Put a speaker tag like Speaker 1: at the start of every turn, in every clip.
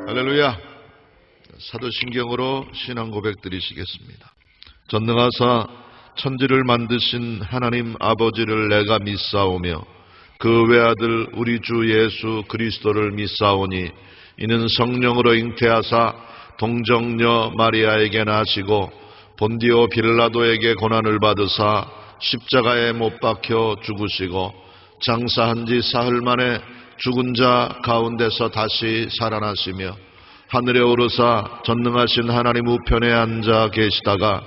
Speaker 1: 할렐루야. 사도신경으로 신앙 고백 드리시겠습니다. 전능하사 천지를 만드신 하나님 아버지를 내가 믿사오며 그 외아들 우리 주 예수 그리스도를 믿사오니 이는 성령으로 잉태하사 동정녀 마리아에게 나시고 본디오 빌라도에게 고난을 받으사 십자가에 못 박혀 죽으시고 장사한 지 사흘 만에 죽은 자 가운데서 다시 살아나시며 하늘에 오르사 전능하신 하나님 우편에 앉아 계시다가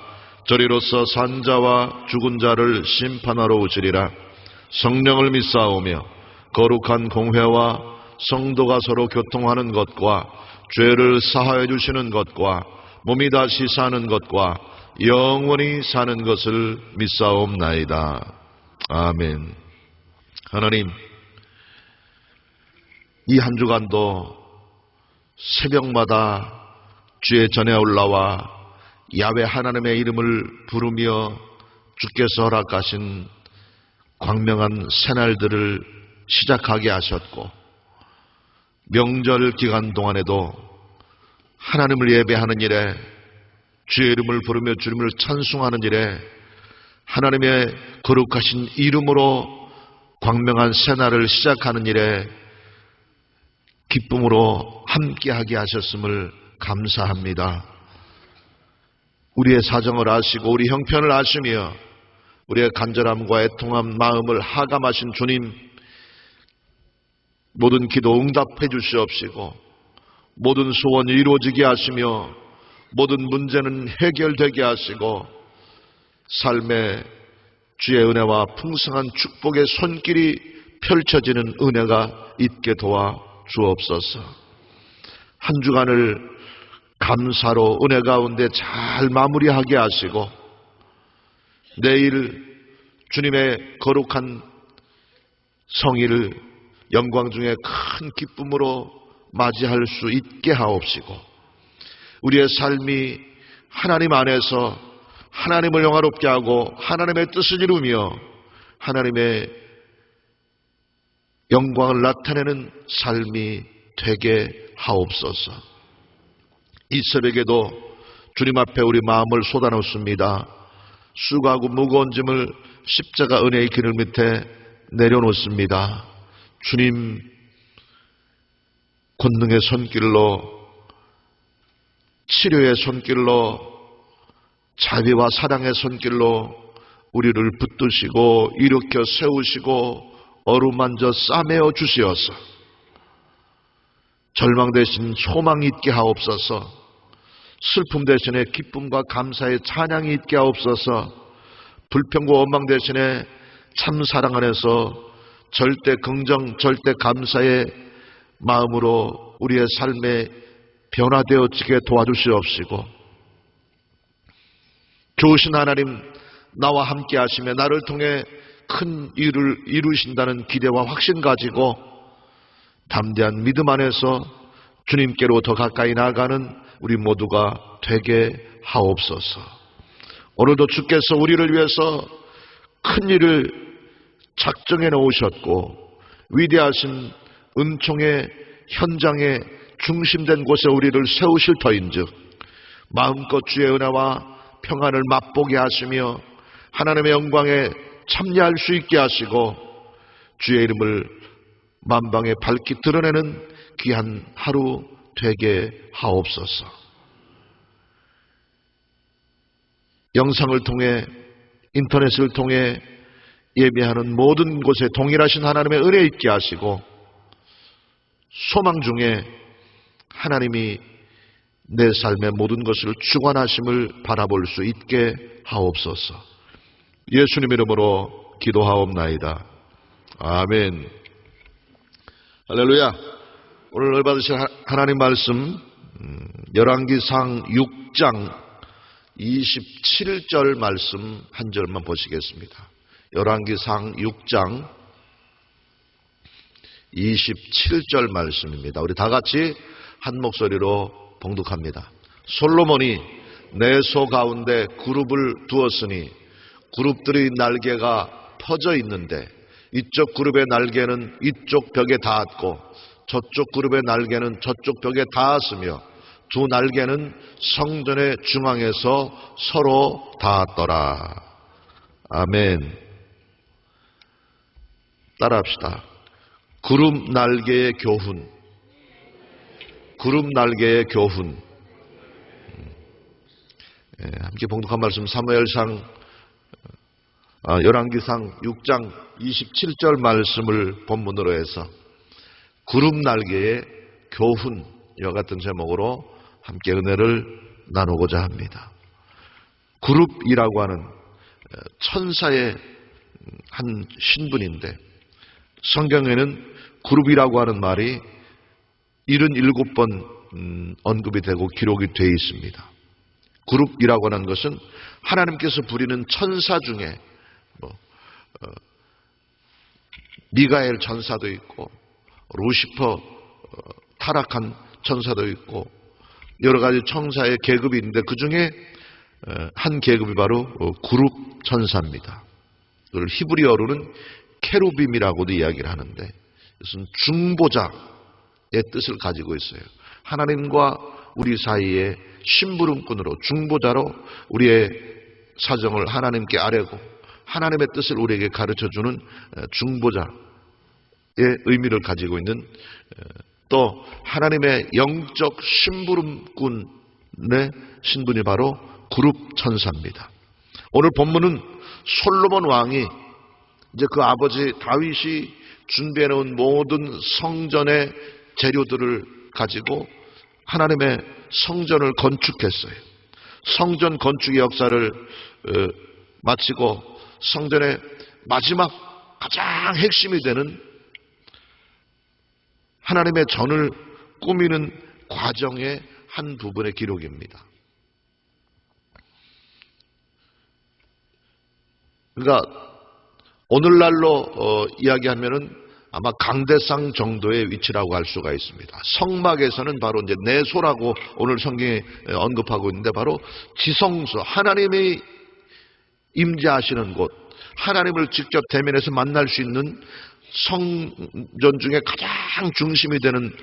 Speaker 1: 저리로서 산 자와 죽은 자를 심판하러 오시리라. 성령을 믿사오며 거룩한 공회와 성도가 서로 교통하는 것과 죄를 사하여 주시는 것과 몸이 다시 사는 것과 영원히 사는 것을 믿사옵나이다. 아멘. 하나님, 이 한 주간도 새벽마다 주의 전에 올라와 야훼 하나님의 이름을 부르며 주께서 허락하신 광명한 새날들을 시작하게 하셨고, 명절 기간 동안에도 하나님을 예배하는 일에, 주의 이름을 부르며 주님을 찬송하는 일에 하나님의 거룩하신 이름으로 광명한 새날을 시작하는 일에 기쁨으로 함께하게 하셨음을 감사합니다. 우리의 사정을 아시고 우리 형편을 아시며 우리의 간절함과 애통한 마음을 하감하신 주님, 모든 기도 응답해 주시옵시고 모든 소원이 이루어지게 하시며 모든 문제는 해결되게 하시고 삶의 주의 은혜와 풍성한 축복의 손길이 펼쳐지는 은혜가 있게 도와 주옵소서. 한 주간을 감사로 은혜 가운데 잘 마무리하게 하시고 내일 주님의 거룩한 성일을 영광 중에 큰 기쁨으로 맞이할 수 있게 하옵시고 우리의 삶이 하나님 안에서 하나님을 영화롭게 하고 하나님의 뜻을 이루며 하나님의 영광을 나타내는 삶이 되게 하옵소서. 이 새벽에도 주님 앞에 우리 마음을 쏟아놓습니다. 수고하고 무거운 짐을 십자가 은혜의 그늘 밑에 내려놓습니다. 주님 권능의 손길로, 치료의 손길로, 자비와 사랑의 손길로 우리를 붙드시고 일으켜 세우시고 어루만져 싸매어 주시어서 절망 대신 소망이 있게 하옵소서. 슬픔 대신에 기쁨과 감사의 찬양이 있게 하옵소서. 불평과 원망 대신에 참 사랑 안에서 절대 긍정, 절대 감사의 마음으로 우리의 삶에 변화되어지게 도와주시옵시고 좋으신 하나님, 나와 함께 하시며 나를 통해 큰 일을 이루신다는 기대와 확신 가지고 담대한 믿음 안에서 주님께로 더 가까이 나아가는 우리 모두가 되게 하옵소서. 오늘도 주께서 우리를 위해서 큰 일을 작정해 놓으셨고 위대하신 은총의 현장에 중심된 곳에 우리를 세우실 터인즉 마음껏 주의 은혜와 평안을 맛보게 하시며 하나님의 영광에 참여할 수 있게 하시고 주의 이름을 만방에 밝히 드러내는 귀한 하루 되게 하옵소서. 영상을 통해 인터넷을 통해 예배하는 모든 곳에 동일하신 하나님의 은혜 있게 하시고 소망 중에 하나님이 내 삶의 모든 것을 주관하심을 바라볼 수 있게 하옵소서. 예수님 이름으로 기도하옵나이다. 아멘. 할렐루야. 오늘 받으실 하나님 말씀 열왕기상 6장 27절 말씀 한 절만 보시겠습니다. 열왕기상 6장 27절 말씀입니다. 우리 다 같이 한 목소리로 봉독합니다. 솔로몬이 내 소 가운데 그룹을 두었으니 그룹들의 날개가 퍼져 있는데 이쪽 그룹의 날개는 이쪽 벽에 닿았고 저쪽 그룹의 날개는 저쪽 벽에 닿았으며 두 날개는 성전의 중앙에서 서로 닿았더라. 아멘. 따라합시다. 구름 날개의 교훈. 구름 날개의 교훈. 함께 봉독한 말씀 사무엘상 열왕기상 6장 27절 말씀을 본문으로 해서 구름 날개의 교훈 이와 같은 제목으로 함께 은혜를 나누고자 합니다. 그룹이라고 하는 천사의 한 신분인데 성경에는 그룹이라고 하는 말이 77번 언급이 되고 기록이 되어 있습니다. 그룹이라고 하는 것은 하나님께서 부리는 천사 중에 미가엘 천사도 있고 루시퍼 타락한 천사도 있고 여러 가지 천사의 계급이 있는데 그 중에 한 계급이 바로 그룹 천사입니다. 그걸 히브리어로는 케루빔이라고도 이야기를 하는데 이것은 중보자의 뜻을 가지고 있어요. 하나님과 우리 사이에 심부름꾼으로 중보자로 우리의 사정을 하나님께 아뢰고 하나님의 뜻을 우리에게 가르쳐주는 중보자의 의미를 가지고 있는 또 하나님의 영적 심부름꾼의 신분이 바로 그룹 천사입니다. 오늘 본문은 솔로몬 왕이 이제 그 아버지 다윗이 준비해 놓은 모든 성전의 재료들을 가지고 하나님의 성전을 건축했어요. 성전 건축의 역사를 마치고 성전의 마지막 가장 핵심이 되는 하나님의 전을 꾸미는 과정의 한 부분의 기록입니다. 그러니까 오늘날로 이야기하면은 아마 강대상 정도의 위치라고 할 수가 있습니다. 성막에서는 바로 이제 내소라고 오늘 성경에 언급하고 있는데 바로 지성소, 하나님이 임재하시는 곳, 하나님을 직접 대면해서 만날 수 있는 성전 중에 가장 중심이 되는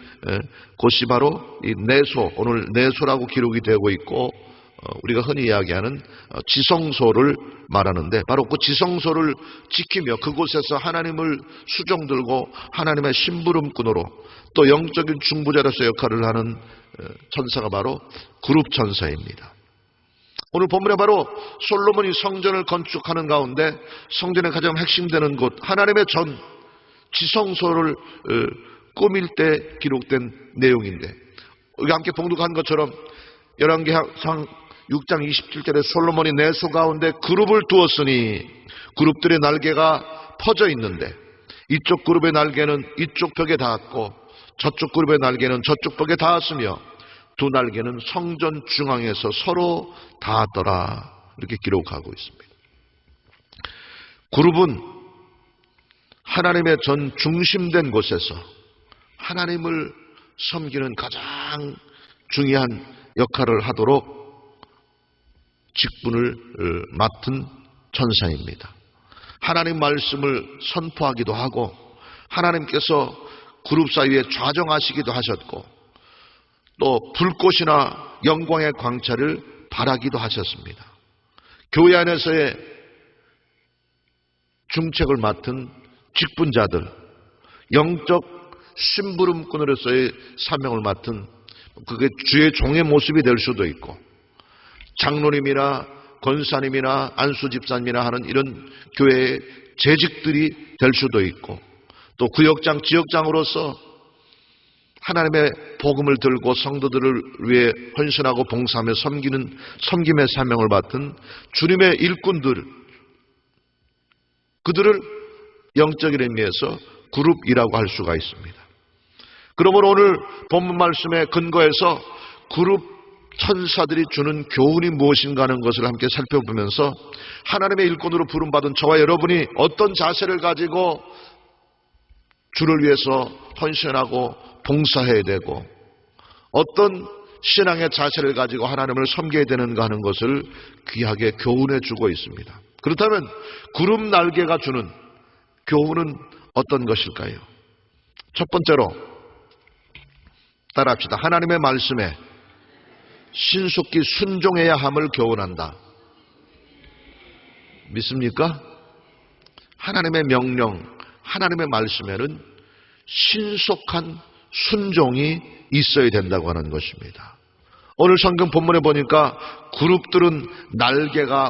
Speaker 1: 곳이 바로 이 내소, 오늘 내소라고 기록이 되고 있고 우리가 흔히 이야기하는 지성소를 말하는데 바로 그 지성소를 지키며 그곳에서 하나님을 수종들고 하나님의 심부름꾼으로 또 영적인 중보자로서 역할을 하는 천사가 바로 그룹 천사입니다. 오늘 본문에 바로 솔로몬이 성전을 건축하는 가운데 성전의 가장 핵심되는 곳 하나님의 전 지성소를 꾸밀 때 기록된 내용인데 여기 함께 봉독한 것처럼 열왕기상 6장 27절에 솔로몬이 내소 가운데 그룹을 두었으니 그룹들의 날개가 퍼져 있는데 이쪽 그룹의 날개는 이쪽 벽에 닿았고 저쪽 그룹의 날개는 저쪽 벽에 닿았으며 두 날개는 성전 중앙에서 서로 닿았더라 이렇게 기록하고 있습니다. 그룹은 하나님의 전 중심된 곳에서 하나님을 섬기는 가장 중요한 역할을 하도록 직분을 맡은 천사입니다. 하나님 말씀을 선포하기도 하고 하나님께서 그룹 사이에 좌정하시기도 하셨고 또 불꽃이나 영광의 광채를 발하기도 하셨습니다. 교회 안에서의 중책을 맡은 직분자들, 영적 심부름꾼으로서의 사명을 맡은 그게 주의 종의 모습이 될 수도 있고 장로님이나 권사님이나 안수집사님이나 하는 이런 교회의 재직들이 될 수도 있고 또 구역장, 지역장으로서 하나님의 복음을 들고 성도들을 위해 헌신하고 봉사하며 섬기는 섬김의 사명을 맡은 주님의 일꾼들 그들을 영적인 의미에서 그룹이라고 할 수가 있습니다. 그러므로 오늘 본문 말씀에 근거해서 그룹 천사들이 주는 교훈이 무엇인가 하는 것을 함께 살펴보면서 하나님의 일꾼으로 부름받은 저와 여러분이 어떤 자세를 가지고 주를 위해서 헌신하고 봉사해야 되고 어떤 신앙의 자세를 가지고 하나님을 섬겨야 되는가 하는 것을 귀하게 교훈해 주고 있습니다. 그렇다면 구름 날개가 주는 교훈은 어떤 것일까요? 첫 번째로 따라합시다. 하나님의 말씀에 신속히 순종해야 함을 교훈한다. 믿습니까? 하나님의 명령, 하나님의 말씀에는 신속한 순종이 있어야 된다고 하는 것입니다. 오늘 성경 본문에 보니까 그룹들은 날개가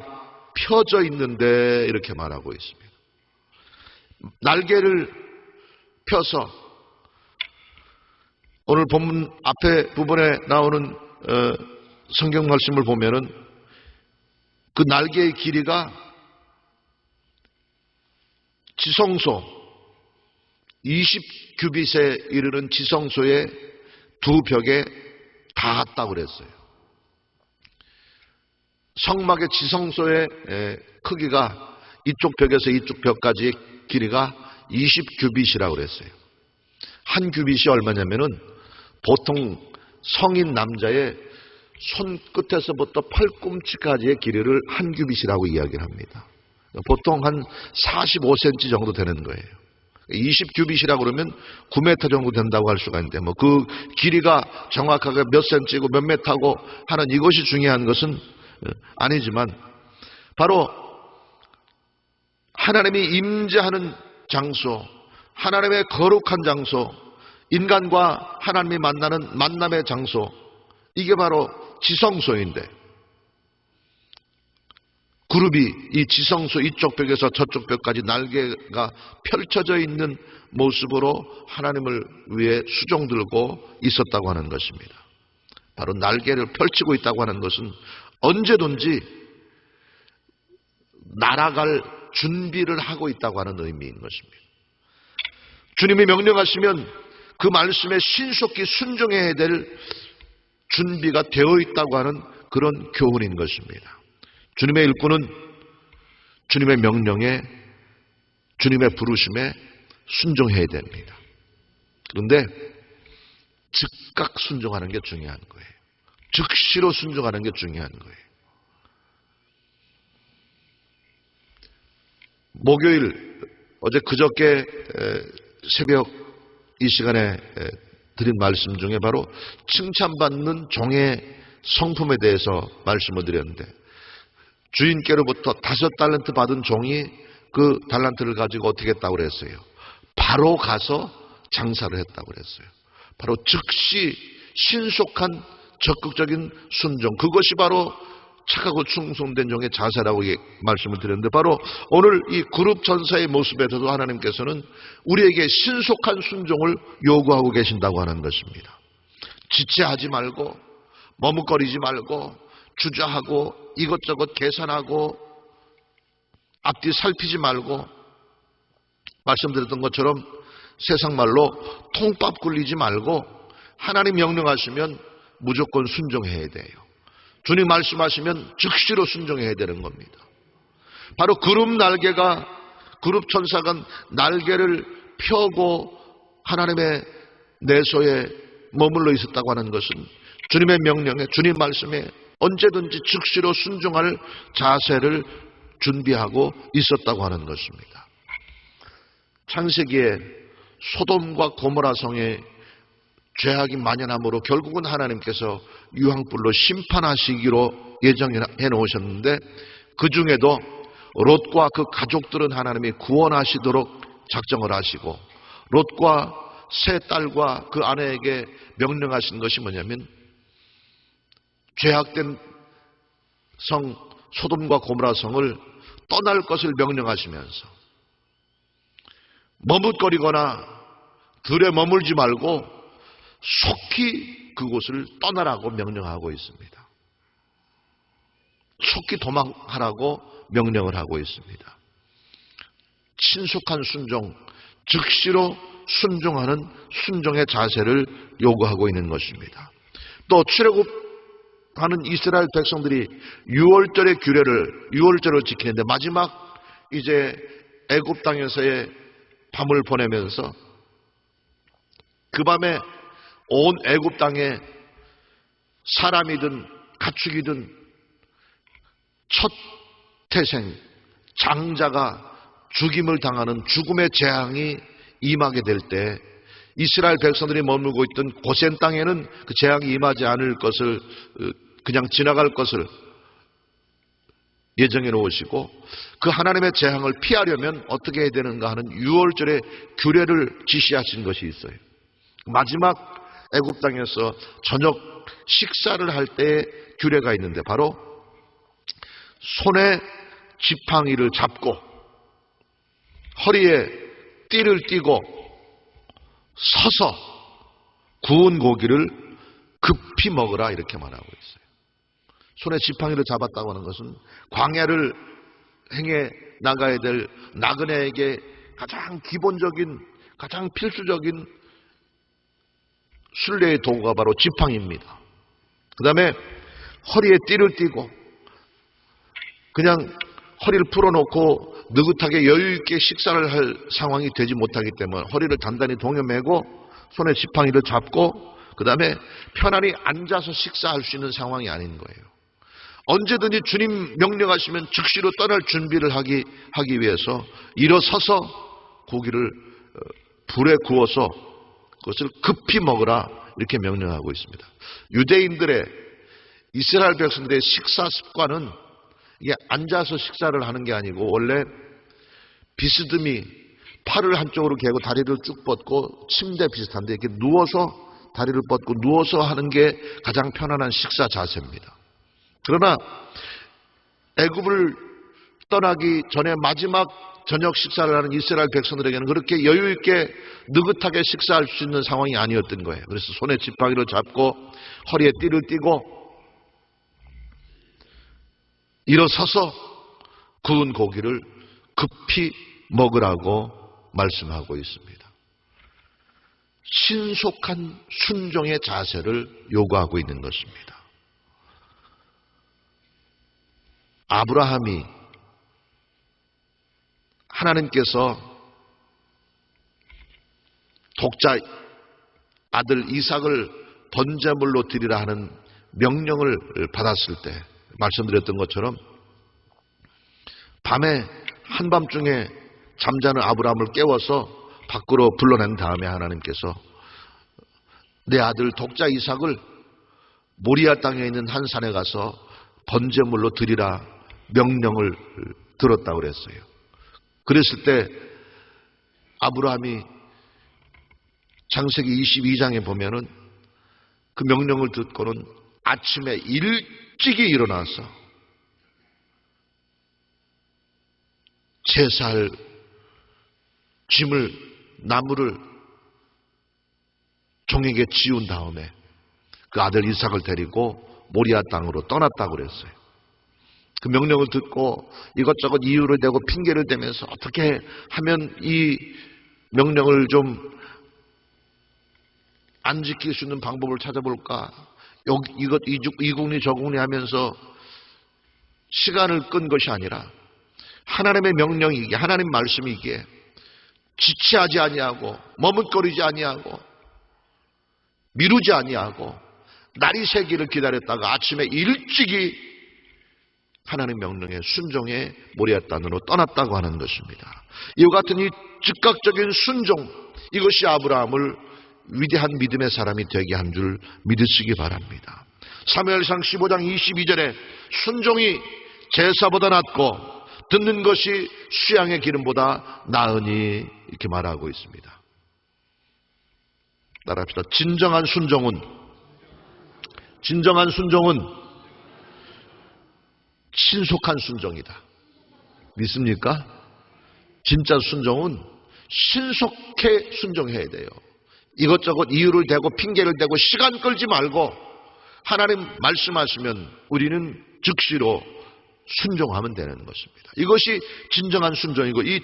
Speaker 1: 펴져 있는데 이렇게 말하고 있습니다. 날개를 펴서 오늘 본문 앞에 부분에 나오는 성경 말씀을 보면은 그 날개의 길이가 지성소 20규빗에 이르는 지성소의 두 벽에 닿았다고 그랬어요. 성막의 지성소의 크기가 이쪽 벽에서 이쪽 벽까지의 길이가 20규빗이라고 그랬어요. 한 규빗이 얼마냐면은 보통 성인 남자의 손끝에서부터 팔꿈치까지의 길이를 한 규빗이라고 이야기를 합니다. 보통 한 45cm 정도 되는 거예요. 20규빗이라고 그러면 9m 정도 된다고 할 수가 있는데 그 길이가 정확하게 몇 cm고 몇 m고 하는 이것이 중요한 것은 아니지만 바로 하나님이 임재하는 장소, 하나님의 거룩한 장소, 인간과 하나님이 만나는 만남의 장소, 이게 바로 지성소인데 그룹이 이 지성소 이쪽 벽에서 저쪽 벽까지 날개가 펼쳐져 있는 모습으로 하나님을 위해 수종 들고 있었다고 하는 것입니다. 바로 날개를 펼치고 있다고 하는 것은 언제든지 날아갈 준비를 하고 있다고 하는 의미인 것입니다. 주님이 명령하시면 그 말씀에 신속히 순종해야 될 준비가 되어 있다고 하는 그런 교훈인 것입니다. 주님의 일꾼은 주님의 명령에, 주님의 부르심에 순종해야 됩니다. 그런데 즉각 순종하는 게 중요한 거예요. 즉시로 순종하는 게 중요한 거예요. 목요일, 어제 그저께 새벽 이 시간에 드린 말씀 중에 바로 칭찬받는 종의 성품에 대해서 말씀을 드렸는데 주인께로부터 5달란트 받은 종이 그 달란트를 가지고 어떻게 했다고 그랬어요? 바로 가서 장사를 했다고 그랬어요. 바로 즉시 신속한 적극적인 순종, 그것이 바로 착하고 충성된 종의 자세라고 말씀을 드렸는데 바로 오늘 이 그룹 전사의 모습에서도 하나님께서는 우리에게 신속한 순종을 요구하고 계신다고 하는 것입니다. 지체하지 말고 머뭇거리지 말고 주저하고 이것저것 계산하고 앞뒤 살피지 말고 말씀드렸던 것처럼 세상 말로 통밥 굴리지 말고 하나님 명령하시면 무조건 순종해야 돼요. 주님 말씀하시면 즉시로 순종해야 되는 겁니다. 바로 그룹 천사가 날개를 펴고 하나님의 내소에 머물러 있었다고 하는 것은 주님의 명령에, 주님 말씀에 언제든지 즉시로 순종할 자세를 준비하고 있었다고 하는 것입니다. 창세기에 소돔과 고모라 성에 죄악이 만연함으로 결국은 하나님께서 유황불로 심판하시기로 예정해 놓으셨는데 그 중에도 롯과 그 가족들은 하나님이 구원하시도록 작정을 하시고 롯과 세 딸과 그 아내에게 명령하신 것이 뭐냐면 죄악된 성 소돔과 고모라 성을 떠날 것을 명령하시면서 머뭇거리거나 들에 머물지 말고 속히 그곳을 떠나라고 명령하고 있습니다. 속히 도망하라고 명령을 하고 있습니다. 신속한 순종, 즉시로 순종하는 순종의 자세를 요구하고 있는 것입니다. 또 출애굽하는 이스라엘 백성들이 6월절의 규례를 6월절을 지키는데 마지막 이제 애굽 땅에서의 밤을 보내면서 그 밤에 온 애굽 땅에 사람이든 가축이든 첫 태생 장자가 죽임을 당하는 죽음의 재앙이 임하게 될 때 이스라엘 백성들이 머물고 있던 고센 땅에는 그 재앙이 임하지 않을 것을, 그냥 지나갈 것을 예정해 놓으시고, 그 하나님의 재앙을 피하려면 어떻게 해야 되는가 하는 6월절의 규례를 지시하신 것이 있어요. 마지막 애굽 땅에서 저녁 식사를 할 때의 규례가 있는데, 바로 손에 지팡이를 잡고 허리에 띠를 띠고 서서 구운 고기를 급히 먹으라, 이렇게 말하고 있어요. 손에 지팡이를 잡았다고 하는 것은 광야를 행해 나가야 될 나그네에게 가장 기본적인, 가장 필수적인 순례의 도구가 바로 지팡이입니다. 그 다음에 허리에 띠를 띠고, 그냥 허리를 풀어놓고 느긋하게 여유있게 식사를 할 상황이 되지 못하기 때문에 허리를 단단히 동여매고 손에 지팡이를 잡고, 그 다음에 편안히 앉아서 식사할 수 있는 상황이 아닌 거예요. 언제든지 주님 명령하시면 즉시로 떠날 준비를 하기 위해서 일어서서 고기를 불에 구워서 그것을 급히 먹으라, 이렇게 명령하고 있습니다. 유대인들의, 이스라엘 백성들의 식사 습관은 이게 앉아서 식사를 하는 게 아니고, 원래 비스듬히 팔을 한쪽으로 개고 다리를 쭉 뻗고, 침대 비슷한데 이렇게 누워서 다리를 뻗고 누워서 하는 게 가장 편안한 식사 자세입니다. 그러나 애굽을 떠나기 전에 마지막 저녁 식사를 하는 이스라엘 백성들에게는 그렇게 여유 있게 느긋하게 식사할 수 있는 상황이 아니었던 거예요. 그래서 손에 지팡이를 잡고 허리에 띠를 띠고 일어서서 구운 고기를 급히 먹으라고 말씀하고 있습니다. 신속한 순종의 자세를 요구하고 있는 것입니다. 아브라함이 하나님께서 독자 아들 이삭을 번제물로 드리라 하는 명령을 받았을 때 말씀드렸던 것처럼 밤에 한밤중에 잠자는 아브라함을 깨워서 밖으로 불러낸 다음에 하나님께서 내 아들 독자 이삭을 모리아 땅에 있는 한 산에 가서 번제물로 드리라 명령을 들었다고 그랬어요. 그랬을 때 아브라함이 창세기 22장에 보면은 그 명령을 듣고는 아침에 일찍이 일어나서 제사할 짐을, 나무를 종에게 지운 다음에 그 아들 이삭을 데리고 모리아 땅으로 떠났다고 그랬어요. 그 명령을 듣고 이것저것 이유를 대고 핑계를 대면서 어떻게 하면 이 명령을 좀 안 지킬 수 있는 방법을 찾아볼까? 이국리 저국리 하면서 시간을 끈 것이 아니라 하나님의 명령이기에, 하나님 말씀이기에 지체하지 아니하고 머뭇거리지 아니하고 미루지 아니하고 날이 새기를 기다렸다가 아침에 일찍이 하나님 명령에 순종해 모리아 땅으로 떠났다고 하는 것입니다. 이와 같은 이 즉각적인 순종, 이것이 아브라함을 위대한 믿음의 사람이 되게 한 줄 믿으시기 바랍니다. 사무엘상 15장 22절에 순종이 제사보다 낫고 듣는 것이 수양의 기름보다 나으니, 이렇게 말하고 있습니다. 따라합시다. 진정한 순종은 신속한 순종이다. 믿습니까? 진짜 순종은 신속해 순종해야 돼요. 이것저것 이유를 대고 핑계를 대고 시간 끌지 말고 하나님 말씀하시면 우리는 즉시로 순종하면 되는 것입니다. 이것이 진정한 순종이고, 이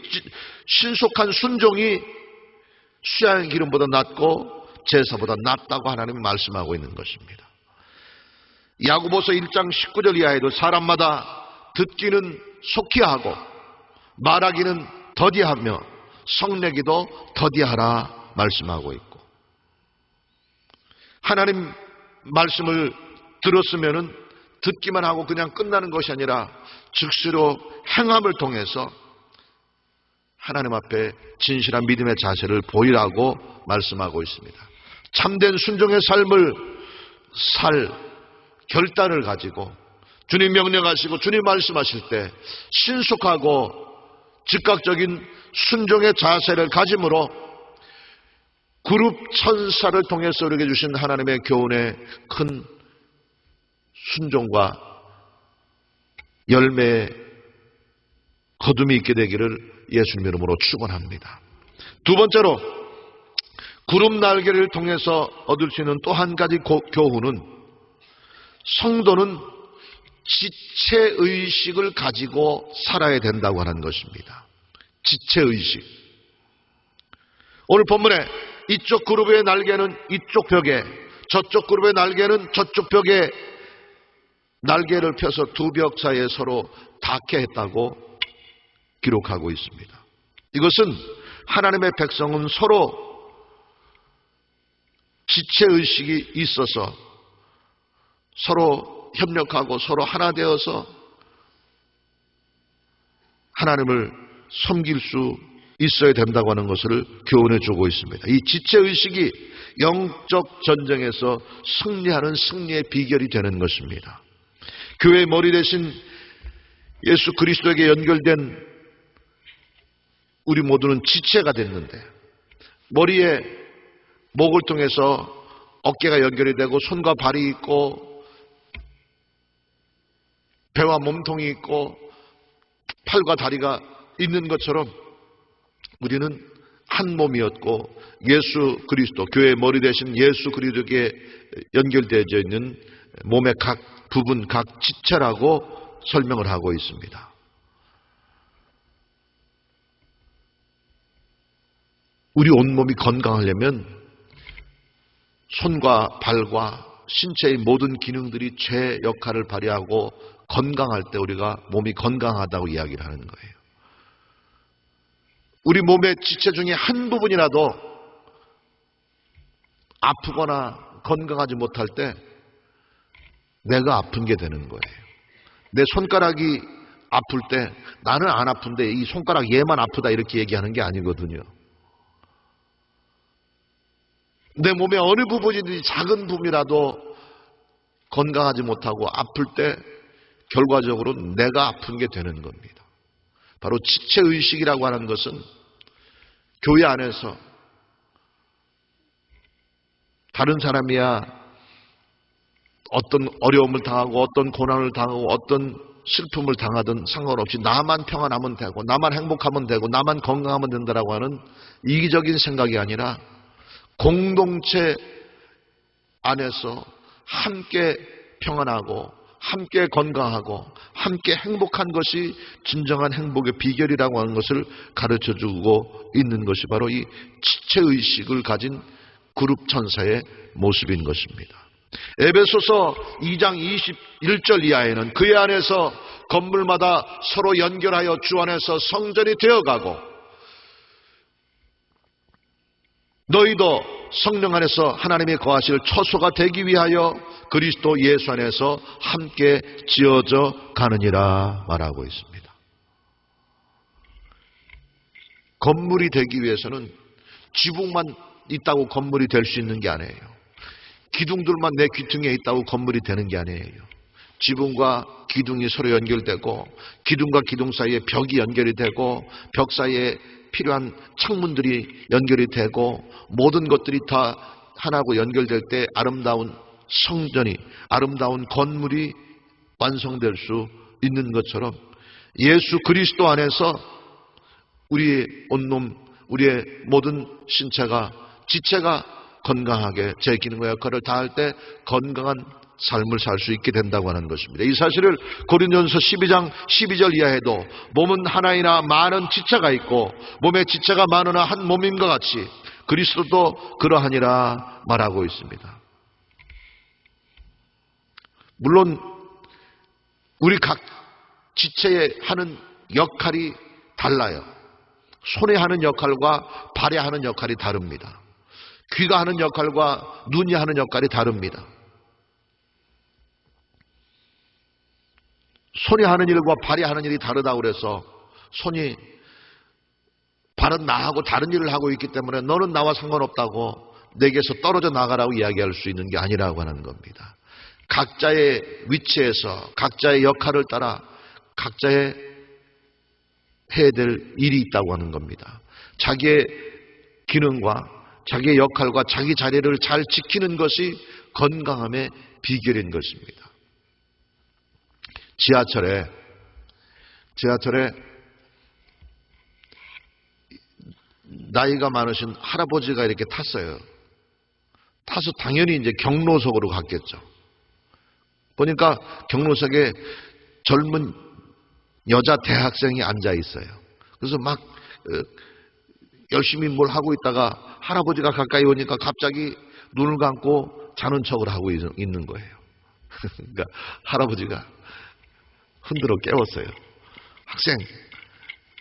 Speaker 1: 신속한 순종이 수양의 기름보다 낫고 제사보다 낫다고 하나님이 말씀하고 있는 것입니다. 야고보서 1장 19절 이하에도 사람마다 듣기는 속히 하고 말하기는 더디하며 성내기도 더디하라 말씀하고 있고, 하나님 말씀을 들었으면은 듣기만 하고 그냥 끝나는 것이 아니라 즉시로 행함을 통해서 하나님 앞에 진실한 믿음의 자세를 보이라고 말씀하고 있습니다. 참된 순종의 삶을 살 결단을 가지고 주님 명령하시고 주님 말씀하실 때 신속하고 즉각적인 순종의 자세를 가짐으로 그룹 천사를 통해서 우리에게 주신 하나님의 교훈에 큰 순종과 열매의 거둠이 있게 되기를 예수님 이름으로 축원합니다. 두 번째로 구름 날개를 통해서 얻을 수 있는 또 한 가지 교훈은 성도는 지체의식을 가지고 살아야 된다고 하는 것입니다. 지체의식. 오늘 본문에 이쪽 그룹의 날개는 이쪽 벽에, 저쪽 그룹의 날개는 저쪽 벽에 날개를 펴서 두 벽 사이에 서로 닿게 했다고 기록하고 있습니다. 이것은 하나님의 백성은 서로 지체의식이 있어서 서로 협력하고 서로 하나 되어서 하나님을 섬길 수 있어야 된다고 하는 것을 교훈해 주고 있습니다. 이 지체의식이 영적 전쟁에서 승리하는 승리의 비결이 되는 것입니다. 교회의 머리 대신 예수 그리스도에게 연결된 우리 모두는 지체가 됐는데 머리에 목을 통해서 어깨가 연결이 되고 손과 발이 있고 배와 몸통이 있고 팔과 다리가 있는 것처럼 우리는 한 몸이었고 예수 그리스도, 교회의 머리 대신 예수 그리스도에게 연결되어 있는 몸의 각 부분, 각 지체라고 설명을 하고 있습니다. 우리 온몸이 건강하려면 손과 발과 신체의 모든 기능들이 제 역할을 발휘하고 건강할 때 우리가 몸이 건강하다고 이야기를 하는 거예요. 우리 몸의 지체 중에 한 부분이라도 아프거나 건강하지 못할 때 내가 아픈 게 되는 거예요. 내 손가락이 아플 때 나는 안 아픈데 이 손가락 얘만 아프다 이렇게 얘기하는 게 아니거든요. 내 몸의 어느 부분이든지 작은 부분이라도 건강하지 못하고 아플 때 결과적으로 내가 아픈 게 되는 겁니다. 바로 지체의식이라고 하는 것은 교회 안에서 다른 사람이야 어떤 어려움을 당하고 어떤 고난을 당하고 어떤 슬픔을 당하든 상관없이 나만 평안하면 되고 나만 행복하면 되고 나만 건강하면 된다라고 하는 이기적인 생각이 아니라 공동체 안에서 함께 평안하고 함께 건강하고 함께 행복한 것이 진정한 행복의 비결이라고 하는 것을 가르쳐주고 있는 것이 바로 이 지체의식을 가진 그룹 천사의 모습인 것입니다. 에베소서 2장 21절 이하에는 그의 안에서 건물마다 서로 연결하여 주 안에서 성전이 되어가고 너희도 성령 안에서 하나님이 거하실 처소가 되기 위하여 그리스도 예수 안에서 함께 지어져 가느니라 말하고 있습니다. 건물이 되기 위해서는 지붕만 있다고 건물이 될 수 있는 게 아니에요. 기둥들만 내 귀퉁이에 있다고 건물이 되는 게 아니에요. 지붕과 기둥이 서로 연결되고 기둥과 기둥 사이에 벽이 연결이 되고 벽 사이에 필요한 창문들이 연결이 되고 모든 것들이 다 하나하고 연결될 때 아름다운 성전이, 아름다운 건물이 완성될 수 있는 것처럼 예수 그리스도 안에서 우리의 온몸, 우리의 모든 신체가, 지체가 건강하게 제 기능과 역할을 다할 때 건강한 삶을 살 수 있게 된다고 하는 것입니다. 이 사실을 고린도전서 12장 12절 이하에도 몸은 하나이나 많은 지체가 있고 몸의 지체가 많으나 한 몸임과 같이 그리스도도 그러하니라 말하고 있습니다. 물론 우리 각 지체에 하는 역할이 달라요. 손에 하는 역할과 발에 하는 역할이 다릅니다. 귀가 하는 역할과 눈이 하는 역할이 다릅니다. 손이 하는 일과 발이 하는 일이 다르다고 그래서 손이 바로 나하고 다른 일을 하고 있기 때문에 너는 나와 상관없다고 내게서 떨어져 나가라고 이야기할 수 있는 게 아니라고 하는 겁니다. 각자의 위치에서 각자의 역할을 따라 각자의 해야 될 일이 있다고 하는 겁니다. 자기의 기능과 자기의 역할과 자기 자리를 잘 지키는 것이 건강함의 비결인 것입니다. 지하철에 나이가 많으신 할아버지가 이렇게 탔어요. 타서 당연히 이제 경로석으로 갔겠죠. 보니까 경로석에 젊은 여자 대학생이 앉아 있어요. 그래서 막 열심히 뭘 하고 있다가 할아버지가 가까이 오니까 갑자기 눈을 감고 자는 척을 하고 있는 거예요. 그러니까 할아버지가 흔들어 깨웠어요. 학생,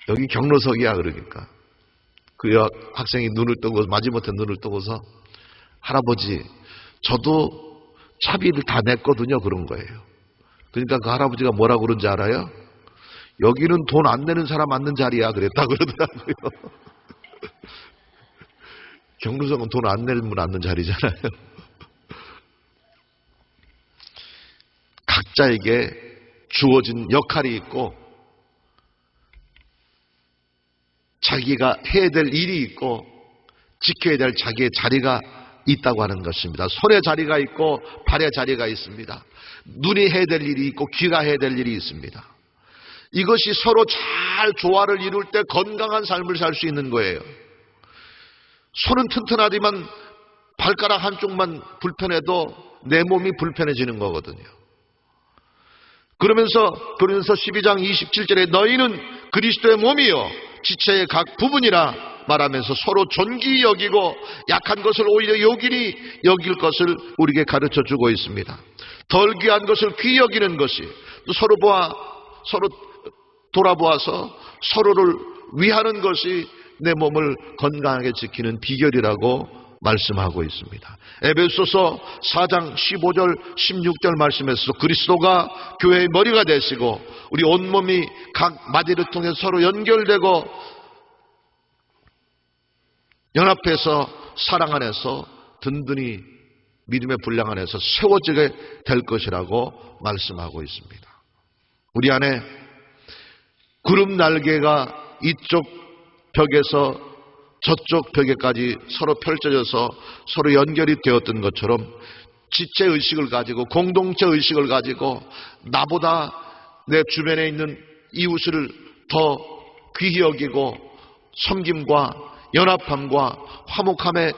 Speaker 1: 여기 경로석이야. 그러니까 그 학생이 눈을 뜨고 마지못해 눈을 뜨고서 할아버지, 저도 차비를 다 냈거든요. 그런 거예요. 그러니까 그 할아버지가 뭐라고 그런지 알아요? 여기는 돈 안 내는 사람 앉는 자리야. 그랬다 그러더라고요. 경로석은 돈 안 내는 분 앉는 자리잖아요. 각자에게 주어진 역할이 있고 자기가 해야 될 일이 있고 지켜야 될 자기의 자리가 있다고 하는 것입니다. 손에 자리가 있고 발에 자리가 있습니다. 눈이 해야 될 일이 있고 귀가 해야 될 일이 있습니다. 이것이 서로 잘 조화를 이룰 때 건강한 삶을 살 수 있는 거예요. 손은 튼튼하지만 발가락 한쪽만 불편해도 내 몸이 불편해지는 거거든요. 그러면서 12장 27절에 너희는 그리스도의 몸이요 지체의 각 부분이라 말하면서 서로 존귀히 여기고 약한 것을 오히려 요긴히 여길 것을 우리에게 가르쳐 주고 있습니다. 덜 귀한 것을 귀히 여기는 것이 또 서로 돌아보아서 서로를 위하는 것이 내 몸을 건강하게 지키는 비결이라고 말씀하고 있습니다. 에베소서 4장 15절 16절 말씀에서 그리스도가 교회의 머리가 되시고 우리 온몸이 각 마디를 통해 서로 연결되고 연합해서 사랑 안에서 든든히 믿음의 분량 안에서 세워지게 될 것이라고 말씀하고 있습니다. 우리 안에 구름 날개가 이쪽 벽에서 저쪽 벽에까지 서로 펼쳐져서 서로 연결이 되었던 것처럼 지체의식을 가지고 공동체 의식을 가지고 나보다 내 주변에 있는 이웃을 더 귀히 여기고 섬김과 연합함과 화목함의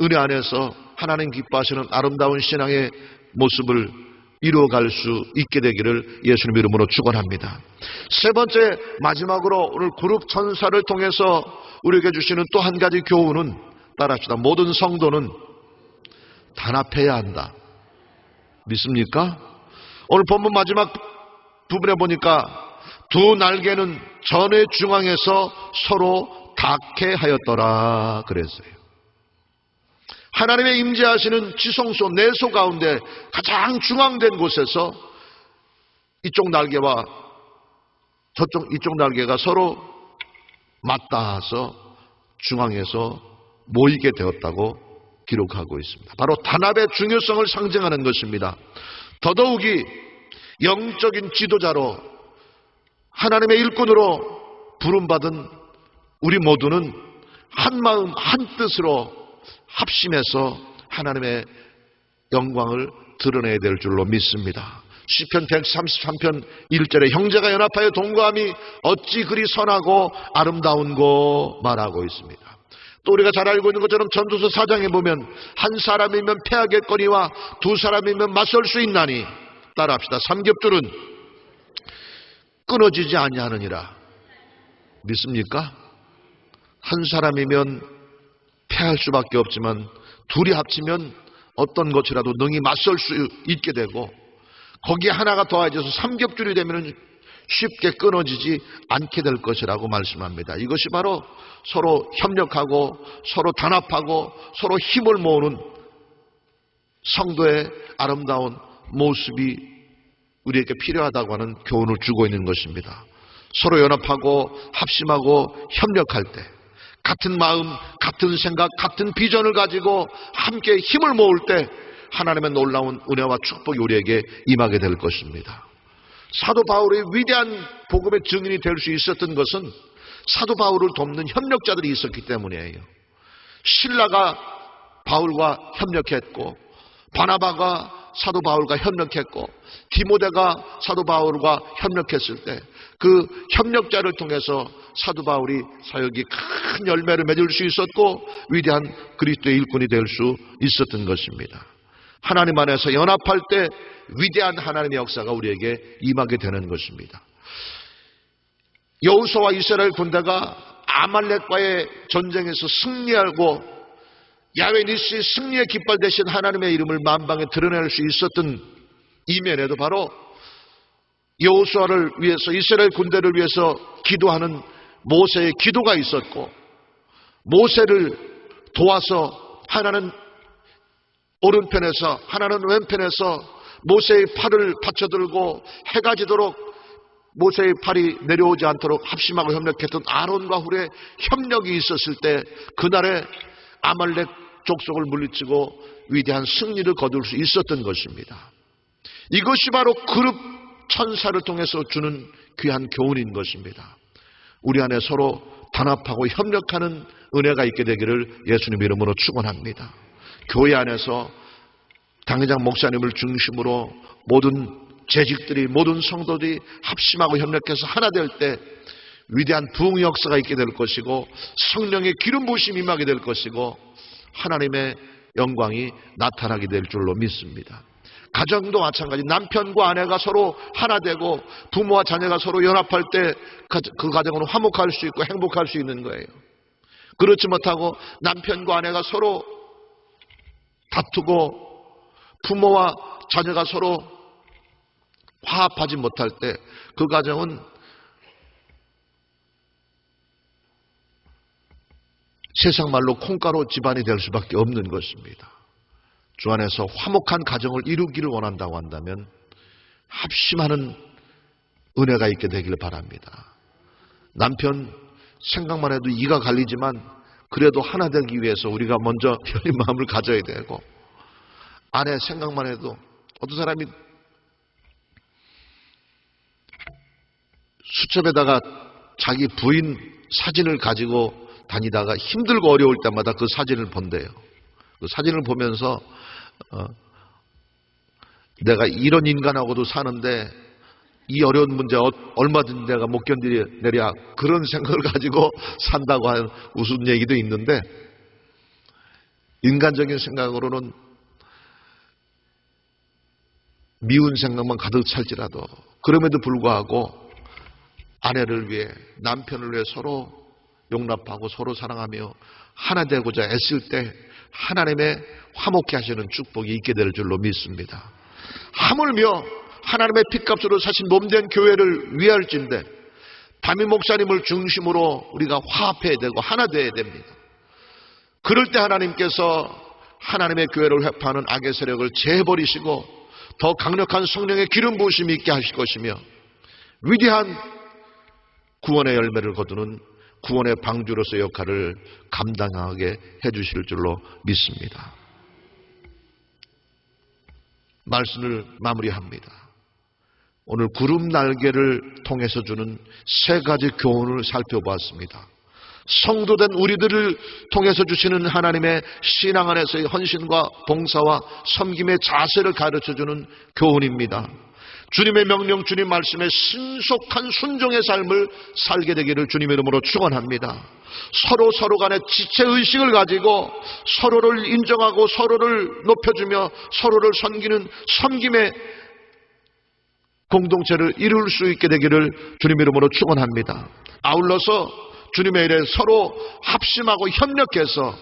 Speaker 1: 은혜 안에서 하나님 기뻐하시는 아름다운 신앙의 모습을 이루어갈 수 있게 되기를 예수님 이름으로 축원합니다. 세 번째 마지막으로 오늘 그룹 천사를 통해서 우리에게 주시는 또 한 가지 교훈은 따라합시다. 모든 성도는 단합해야 한다. 믿습니까? 오늘 본문 마지막 부분에 보니까 두 날개는 전의 중앙에서 서로 닿게 하였더라 그랬어요. 하나님의 임재하시는 지성소 내소 가운데 가장 중앙된 곳에서 이쪽 날개와 이쪽 날개가 서로 맞닿아서 중앙에서 모이게 되었다고 기록하고 있습니다. 바로 단합의 중요성을 상징하는 것입니다. 더더욱이 영적인 지도자로 하나님의 일꾼으로 부름받은 우리 모두는 한 마음 한 뜻으로 합심해서 하나님의 영광을 드러내야 될 줄로 믿습니다. 시편 133편 1절에 형제가 연합하여 동거함이 어찌 그리 선하고 아름다운고 말하고 있습니다. 또 우리가 잘 알고 있는 것처럼 전도서 4장에 보면 한 사람이면 패하겠거니와 두 사람이면 맞설 수 있나니 따라합시다. 삼겹줄은 끊어지지 아니하느니라. 믿습니까? 한 사람이면 패할 수밖에 없지만 둘이 합치면 어떤 것이라도 능히 맞설 수 있게 되고 거기에 하나가 더해져서 삼겹줄이 되면 쉽게 끊어지지 않게 될 것이라고 말씀합니다. 이것이 바로 서로 협력하고 서로 단합하고 서로 힘을 모으는 성도의 아름다운 모습이 우리에게 필요하다고 하는 교훈을 주고 있는 것입니다. 서로 연합하고 합심하고 협력할 때 같은 마음, 같은 생각, 같은 비전을 가지고 함께 힘을 모을 때 하나님의 놀라운 은혜와 축복이 우리에게 임하게 될 것입니다. 사도 바울의 위대한 복음의 증인이 될 수 있었던 것은 사도 바울을 돕는 협력자들이 있었기 때문이에요. 실라가 바울과 협력했고, 바나바가 사도 바울과 협력했고, 디모데가 사도 바울과 협력했을 때 그 협력자를 통해서 사도 바울이 사역이 큰 열매를 맺을 수 있었고 위대한 그리스도의 일꾼이 될 수 있었던 것입니다. 하나님 안에서 연합할 때 위대한 하나님의 역사가 우리에게 임하게 되는 것입니다. 여호수아와 이스라엘 군대가 아말렉과의 전쟁에서 승리하고 야훼 니시 승리의 깃발 대신 하나님의 이름을 만방에 드러낼 수 있었던 이면에도 바로 여호수아를 위해서, 이스라엘 군대를 위해서 기도하는 모세의 기도가 있었고, 모세를 도와서 하나는 오른편에서 하나는 왼편에서 모세의 팔을 받쳐들고 해가 지도록 모세의 팔이 내려오지 않도록 합심하고 협력했던 아론과 훌의 협력이 있었을 때 그날에 아말렉 족속을 물리치고 위대한 승리를 거둘 수 있었던 것입니다. 이것이 바로 그룹 천사를 통해서 주는 귀한 교훈인 것입니다. 우리 안에 서로 단합하고 협력하는 은혜가 있게 되기를 예수님 이름으로 축원합니다. 교회 안에서 당회장 목사님을 중심으로 모든 재직들이, 모든 성도들이 합심하고 협력해서 하나 될 때 위대한 부흥의 역사가 있게 될 것이고 성령의 기름 부으심이 임하게 될 것이고 하나님의 영광이 나타나게 될 줄로 믿습니다. 가정도 마찬가지. 남편과 아내가 서로 하나 되고 부모와 자녀가 서로 연합할 때 그 가정은 화목할 수 있고 행복할 수 있는 거예요. 그렇지 못하고 남편과 아내가 서로 다투고 부모와 자녀가 서로 화합하지 못할 때 그 가정은 세상 말로 콩가루 집안이 될 수밖에 없는 것입니다. 주 안에서 화목한 가정을 이루기를 원한다고 한다면 합심하는 은혜가 있게 되기를 바랍니다. 남편 생각만 해도 이가 갈리지만 그래도 하나 되기 위해서 우리가 먼저 열린 마음을 가져야 되고, 아내 생각만 해도 어떤 사람이 수첩에다가 자기 부인 사진을 가지고 다니다가 힘들고 어려울 때마다 그 사진을 본대요. 그 사진을 보면서 내가 이런 인간하고도 사는데 이 어려운 문제 얼마든지 내가 못 견디내랴, 그런 생각을 가지고 산다고 하는 우스운 얘기도 있는데, 인간적인 생각으로는 미운 생각만 가득 찰지라도 그럼에도 불구하고 아내를 위해, 남편을 위해 서로 용납하고 서로 사랑하며 하나 되고자 애쓸 때 하나님의 화목케 하시는 축복이 있게 될 줄로 믿습니다. 하물며 하나님의 핏값으로 사신 몸된 교회를 위할진대 담임 목사님을 중심으로 우리가 화합해야 되고 하나 되어야 됩니다. 그럴 때 하나님께서 하나님의 교회를 회파하는 악의 세력을 제해버리시고 더 강력한 성령의 기름 부으심이 있게 하실 것이며 위대한 구원의 열매를 거두는 구원의 방주로서의 역할을 감당하게 해주실 줄로 믿습니다. 말씀을 마무리합니다. 오늘 구름 날개를 통해서 주는 세 가지 교훈을 살펴보았습니다. 성도된 우리들을 통해서 주시는 하나님의 신앙 안에서의 헌신과 봉사와 섬김의 자세를 가르쳐주는 교훈입니다. 주님의 명령, 주님 말씀에 신속한 순종의 삶을 살게 되기를 주님의 이름으로 축원합니다. 서로 간에 지체의식을 가지고 서로를 인정하고 서로를 높여주며 서로를 섬기는 섬김의 공동체를 이룰 수 있게 되기를 주님의 이름으로 축원합니다. 아울러서 주님의 일에 서로 합심하고 협력해서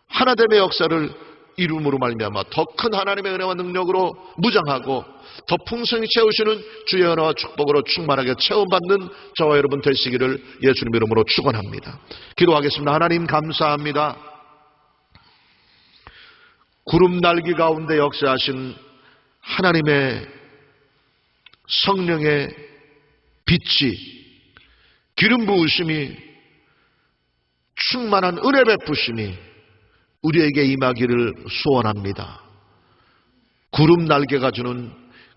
Speaker 1: 하나됨의 역사를 이룸으로 말미암아 더 큰 하나님의 은혜와 능력으로 무장하고 더 풍성히 채우시는 주의 은혜와 축복으로 충만하게 체험받는 저와 여러분 되시기를 예수님 이름으로 축원합니다. 기도하겠습니다. 하나님 감사합니다. 구름 날개 가운데 역사하신 하나님의 성령의 빛이, 기름 부으심이 충만한 은혜 베푸심이 우리에게 임하기를 소원합니다. 구름 날개가 주는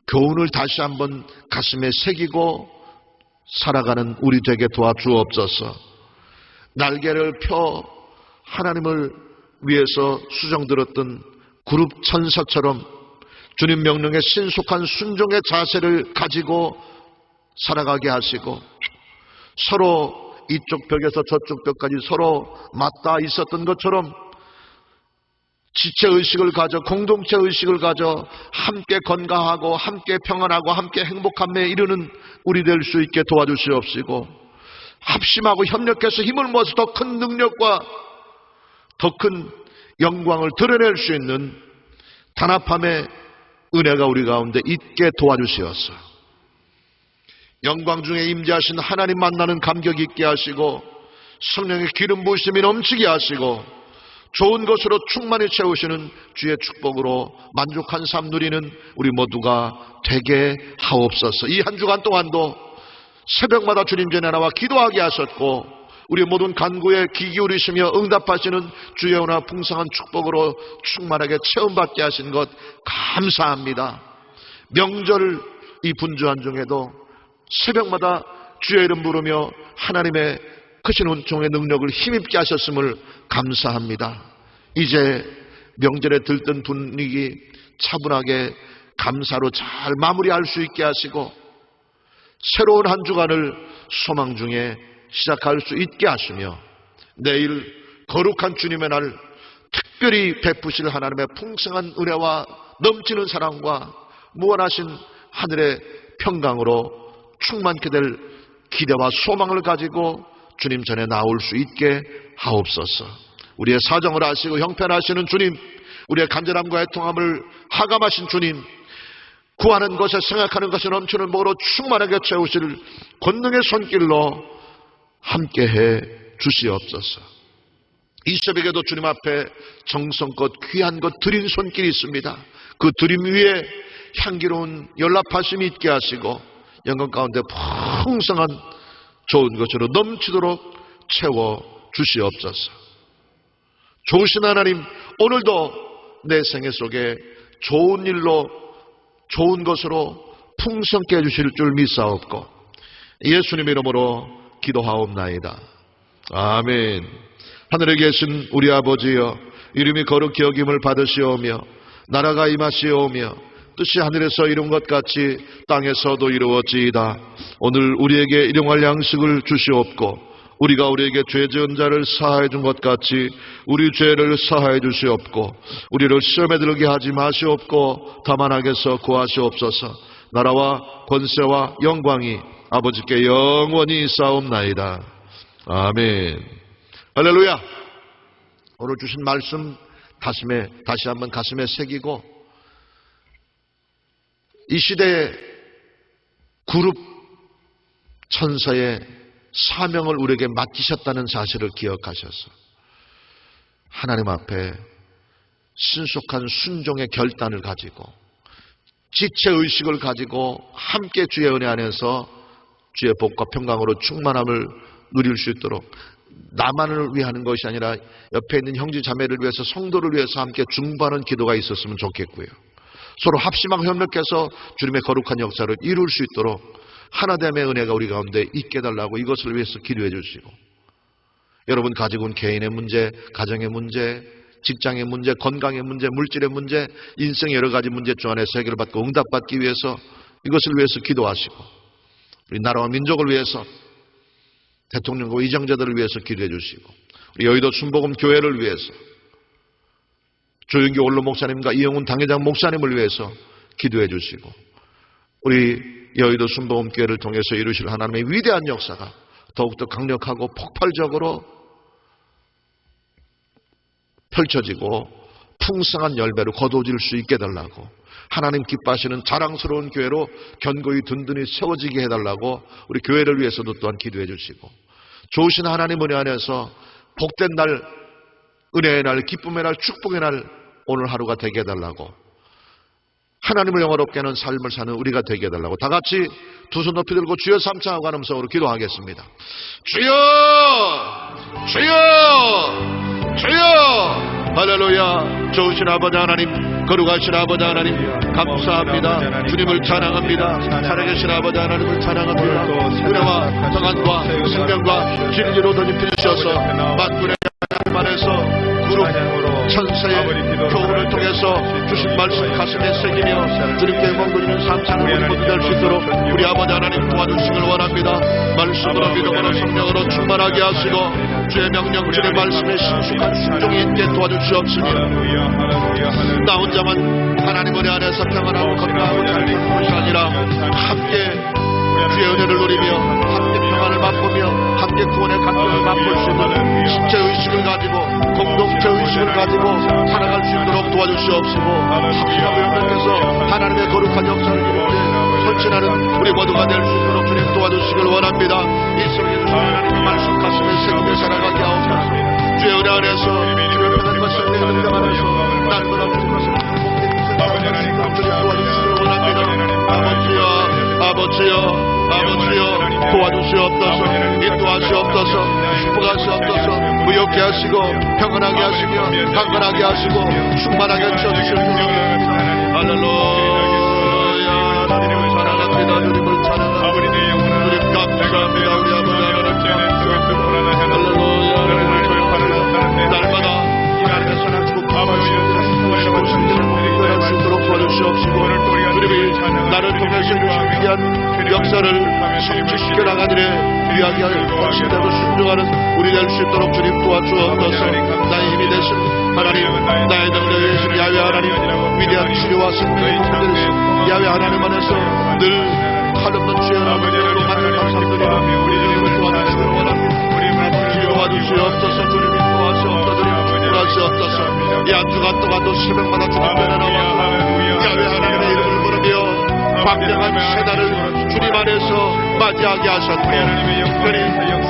Speaker 1: 교훈을 다시 한번 가슴에 새기고 살아가는 우리 되게 도와주옵소서. 날개를 펴 하나님을 위해서 수정들었던 그룹 천사처럼 주님 명령에 신속한 순종의 자세를 가지고 살아가게 하시고, 서로 이쪽 벽에서 저쪽 벽까지 서로 맞닿아 있었던 것처럼 지체의식을 가져, 공동체의식을 가져 함께 건강하고 함께 평안하고 함께 행복함에 이르는 우리 될 수 있게 도와주시옵시고, 합심하고 협력해서 힘을 모아서 더 큰 능력과 더 큰 영광을 드러낼 수 있는 단합함의 은혜가 우리 가운데 있게 도와주시옵소서. 영광 중에 임재하신 하나님 만나는 감격 있게 하시고, 성령의 기름 부으심이 넘치게 하시고, 좋은 것으로 충만히 채우시는 주의 축복으로 만족한 삶 누리는 우리 모두가 되게 하옵소서. 이 한 주간 동안도 새벽마다 주님 전에 나와 기도하게 하셨고, 우리 모든 간구에 귀 기울이시며 응답하시는 주의 은혜와 풍성한 축복으로 충만하게 체험받게 하신 것 감사합니다. 명절 이 분주한 중에도 새벽마다 주의 이름 부르며 하나님의 크신 은총의 능력을 힘입게 하셨음을 감사합니다. 이제 명절에 들뜬 분위기 차분하게 감사로 잘 마무리할 수 있게 하시고, 새로운 한 주간을 소망 중에 시작할 수 있게 하시며, 내일 거룩한 주님의 날 특별히 베푸실 하나님의 풍성한 은혜와 넘치는 사랑과 무한하신 하늘의 평강으로 충만케 될 기대와 소망을 가지고 주님 전에 나올 수 있게 하옵소서. 우리의 사정을 아시고 형편하시는 주님, 우리의 간절함과 애통함을 하감하신 주님, 구하는 것에 생각하는 것에 넘치는 복으로 충만하게 채우실 권능의 손길로 함께해 주시옵소서. 이 새벽에도 주님 앞에 정성껏 귀한 것 드린 손길이 있습니다. 그 드림 위에 향기로운 연락하심이 있게 하시고, 영광 가운데 풍성한 좋은 것으로 넘치도록 채워 주시옵소서. 좋으신 하나님, 오늘도 내 생애 속에 좋은 일로 좋은 것으로 풍성케 해주실 줄 믿사옵고 예수님 이름으로 기도하옵나이다. 아멘. 하늘에 계신 우리 아버지여, 이름이 거룩히 여김을 받으시오며 나라가 임하시오며 뜻이 하늘에서 이룬 것 같이 땅에서도 이루어지이다. 오늘 우리에게 일용할 양식을 주시옵고, 우리가 우리에게 죄 지은 자를 사하여 준 것 같이 우리 죄를 사하여 주시옵고, 우리를 시험에 들게 하지 마시옵고 다만 악에서 구하시옵소서. 나라와 권세와 영광이 아버지께 영원히 있사옵나이다. 아멘. 할렐루야. 오늘 주신 말씀 다시 한번 가슴에 새기고, 이 시대의 그룹 천사의 사명을 우리에게 맡기셨다는 사실을 기억하셔서 하나님 앞에 신속한 순종의 결단을 가지고 지체의식을 가지고 함께 주의 은혜 안에서 주의 복과 평강으로 충만함을 누릴 수 있도록, 나만을 위하는 것이 아니라 옆에 있는 형제 자매를 위해서, 성도를 위해서 함께 중보하는 기도가 있었으면 좋겠고요. 서로 합심하고 협력해서 주님의 거룩한 역사를 이룰 수 있도록 하나됨의 은혜가 우리 가운데 있게 해달라고 이것을 위해서 기도해 주시고, 여러분 가지고 온 개인의 문제, 가정의 문제, 직장의 문제, 건강의 문제, 물질의 문제, 인생의 여러 가지 문제 중 안에서 해결을 받고 응답받기 위해서 이것을 위해서 기도하시고, 우리 나라와 민족을 위해서, 대통령과 의정자들을 위해서 기도해 주시고, 우리 여의도 순복음 교회를 위해서 조윤기 원로 목사님과 이영훈 당회장 목사님을 위해서 기도해 주시고, 우리 여의도 순복음 교회를 통해서 이루실 하나님의 위대한 역사가 더욱더 강력하고 폭발적으로 펼쳐지고 풍성한 열매로 거두어질 수 있게 해달라고, 하나님 기뻐하시는 자랑스러운 교회로 견고히 든든히 세워지게 해달라고 우리 교회를 위해서도 또한 기도해 주시고, 좋으신 하나님 은혜 안에서 복된 날, 은혜의 날, 기쁨의 날, 축복의 날 오늘 하루가 되게 해달라고, 하나님을 영화롭게 하는 삶을 사는 우리가 되게 해달라고 다 같이 두 손 높이 들고 주여 삼창하고 하는 음성으로 기도하겠습니다. 주여 주여 주여. 할렐루야. 좋으신 아버지 하나님, 거룩하신 아버지 하나님, 감사합니다. 주님을 찬양합니다. 살아계신 아버지 하나님을 찬양합니다. 은혜와 평안과 생명과 진리로 덧입혀 주셔서 만군의 하나님 안에서 그룹 천사의 교훈을 통해서 주신 말씀 가슴에 새기며 주님께 머무르는 삶상을 우리 모두 될 수 있도록 우리 아버지 하나님 도와주시길 원합니다. 말씀으로 믿음으로 성령으로 충만하게 하시고 주의 명령 주의 말씀에 신속한 순종이 있게 도와주시옵시며 나 혼자만 하나님 은혜 안에서 평안하고 건강하고 잘 사는 것이 아니라 함께 주의 은혜를 누리며 함께 평안을 맛보며 함께 구원의 감격을 맛볼 수 있는 신체 의식을 가지고 공동체 의식을 가지고 살아갈 수 있도록 도와주시옵시고 합심하고 연합해서 하나님의 거룩한 역사를 이루는데 선진하는 우리 모두가 될 수 있도록 주님 도와주시길 원합니다. 이 성경 주신 하나님의 말씀 가슴에 새기며 살아가게 하옵소서. 주의 은혜 안에서 주의 평안과 생명의 능력 안에서 날마다 주신 것을 아버지 하나님 도와주시길 원합니다. 아버지여 도와주시옵소서. 인도하시옵소서. 축복하시옵소서. 무역케 하시고 평안하게 하시며 강건하게 하시고 충만하게 채워주실 주님. 할렐루야. 주님을 찬양합니다. 주님을 찬양합니다. 주님 감사합니다. 우리 아버지 하나님 할렐루야. 날마다 하나님의 선한 축복하시고 신들을 목표할 수 있도록 도와주시옵시고 주님이 나를 통해서 주신 귀한 역사를 성취시켜 나가는 일에 귀하게 헌신되고 순종하는 우리 될 수 있도록 주님 도와주옵소서. 나의 힘이 되신 하나님, 나의 능력이 되신 야훼 하나님, 위대한 치료와 생명의 공급이 되신 야훼 하나님 안에서 늘 칼없는 주의 은혜로 만든 감사드리며 우리 주님을 도와주시길 원합니다. 주여 도와주시옵소서. 주님이 도와주시옵소서. 도와주시옵소서. 이 한 주간 동안도 새벽마다 주님 전에 나와서 야훼 하나님의 이름을 부르며 광명한 새 달을 주님 안에서 맞이하게 하셨고 특별히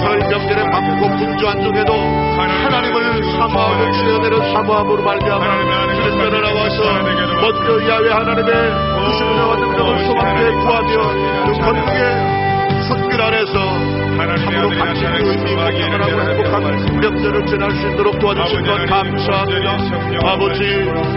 Speaker 1: 설 명절에 바쁘고 분주한 중에도 하나님을 사모하고 주의 은혜를 사모함으로 말미암아 주님 전에 나와서 먼저 야훼 하나님의 그 은혜와 능력을 소망케 구하며 그 건국의 손길 안에서 참으로 감사히 의미 있고 평안하고 행복한 명절을 지날 수 있도록 도와주신 것 감사합니다. 아버지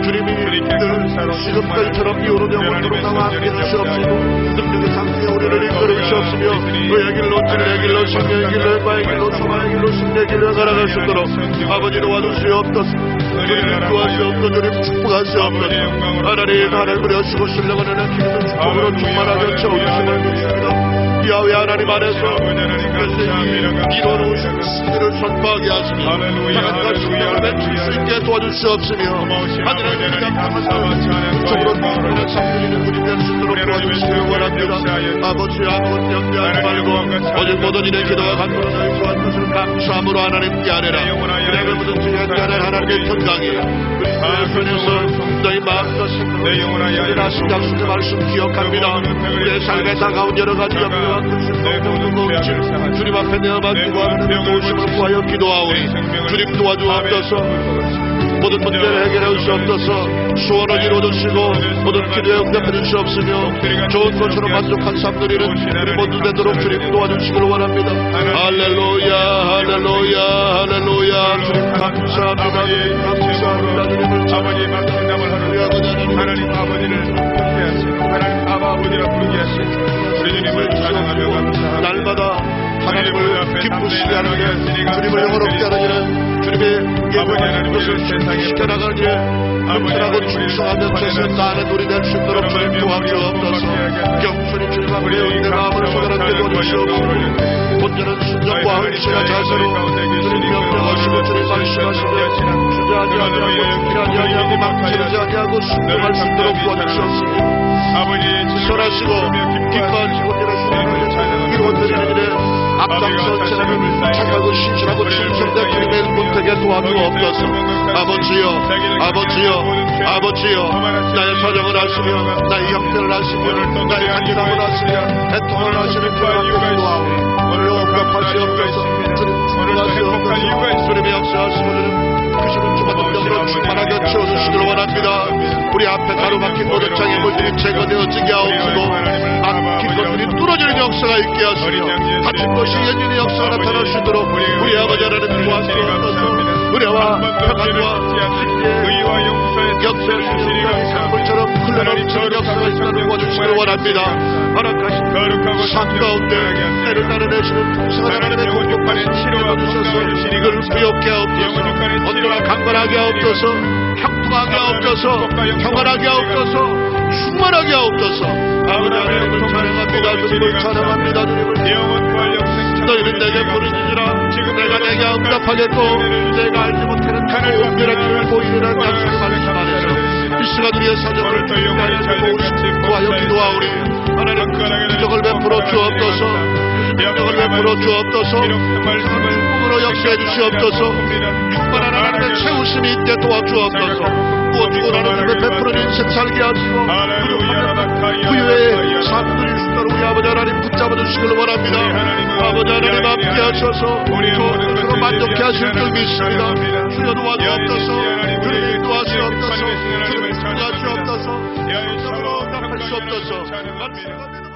Speaker 1: 주님이 늘 시금들처럼 이오는 영혼으로 나와 함께 주시옵시고 능력의 상승에 우리를 이끌어 주시옵시며 너의 길로 진리의 길로 생명의 길로 해바의 길로 소망의 길로 승리의 길로 걸어갈 수 있도록 아버지 도와주시옵소서. 주님 도와주시옵소서. 주님 축복하시옵소서. 하나님 그려주시고 신령한 은혜 기름 축복으로 충만하게 채워주시는 것입니다. 야훼 하나님 안에서 이뤄놓으신 승리를 선포하게 하시며 하나님과 신령을 맺힐 수 있게 도와주시옵시며 하늘의 위대한 평안을 쪽으로 누리는 삶들이는 우리 될 수 있도록 도와주시길 원합니다. 아버지 아무것도 염려하지 말고 오직 모든 일의 기도와 간구로 너희 구한 것을 감사함으로 하나님께 아뢰라. 그래야 뭐든지 연결한 하나님의 평강이 그리스도의 손에서 너희 마음과 생각을 우리 하신 약속의 말씀 기억합니다. 우리의 삶에 다가온 여러 가지 염려와 근심 주님 앞에 내어 맡기고 하나님의 도우심을 구하여 기도하오니 주님 도와주옵소서. 모든 문제를 해결해 주시옵소서. 소원을 이루어주시고 모든 기도에 응답해 주시옵시며 좋은 것으로 만족한 삶 누리는 우리 모두 되도록 주님 도와주시길 원합니다. 할렐루야 할렐루야 할렐루야. 주님 감사합니다. 감사합니다. 주님을 아버지 말씀담을 하는 하나님 아버지를 부르게 하시고 하나님 아버지를 부르게 하시고 우리 주님을 찬양하며 감사합니다. 날마다 하나님을 기쁘시게 하는 일, 주님을 영원롭게 하는 일은 주님의 예고하신 것을 실행시켜 나가는 일에 은퇴하고 충성하며 최선을 다하는 우리 될 수 있도록 주님 도와주옵소서. 경순히 주님 앞에 내 마음을 소멸하게 도와주시옵소서. 본전은 순종과 헌신과 자세로 주님 명령하시고 주님 말씀하시며 주저하지 아니하고 죽지 아니하고 망치지 아니하고 순종할 수 있도록 도와주시옵소서. 선하시고 기뻐하시고 이루어지는 이루어지는 일에 앞장서 지나는 착하고 신실하고 충성된 주님의 문택에 도와주옵소서. 아버지여 나의 사정을 아시며 나의 형편을 아시며 나의 간절함을 아시며 애통을 아시는 주님 앞에 기도하오니 오늘 응답하시옵소서. 주님 축복하시옵소서. 주님의 역사하시고 주님 크시고 주가 능력으로 충만하게 채워주시기를 원합니다. 우리 앞에 가로막힌 모든 장애물들이 제거되어지게 하옵시고 막힌 것들이 뚫어지는 역사가 있게 하시며 갇힌 것이 연인의 역사가 나타날 수 있도록 우리 아버지 하나님 도와주옵소서. 은혜와 평안과 의와 역사의 강물처럼 흘러넘치는 역사가 있다는 도와주시기를 원합니다. 허락하신 삶 가운데 때를 따라내시는 풍성한 하나님의 공격하신 치료가 주셔서 늘 부욕케 하옵소서. 언제나 강건하게 하옵소서. 형통하게 하옵소서. 평안하게 하옵소서. 충만하게 하옵소서. 아버지 하나님을 찬양합니다. 주님을 찬양합니다. 주님을 너희는 내게 부르짖으라. 내가 내게 응답하겠고 내가 알지 못하는 온전한 길을 보이리라. 약속의 말씀 안에서 이 시간 우리의 사정을 주님과 우리 기도하오리. 하나님 기적을 베풀어 주옵소서. 기적을 베풀어 주옵소서. 꿈으로 역사해 주시옵소서. 충만한 하나님의 채우심이 있게 도와주옵소서. 무엇이고 나는 베푸는 인생 살게 하시고 부유의 삶 누릴 수 있도록 우리 아버지 하나님 붙잡아 주시기를 원합니다. 아버지 하나님 함께 하셔서 좋은 것으로 만족해 하실 줄 믿습니다. 주여 도와주옵소서. 주님 도와주옵소서. 주님 도와주옵소서. 주님 응답할 수 없어서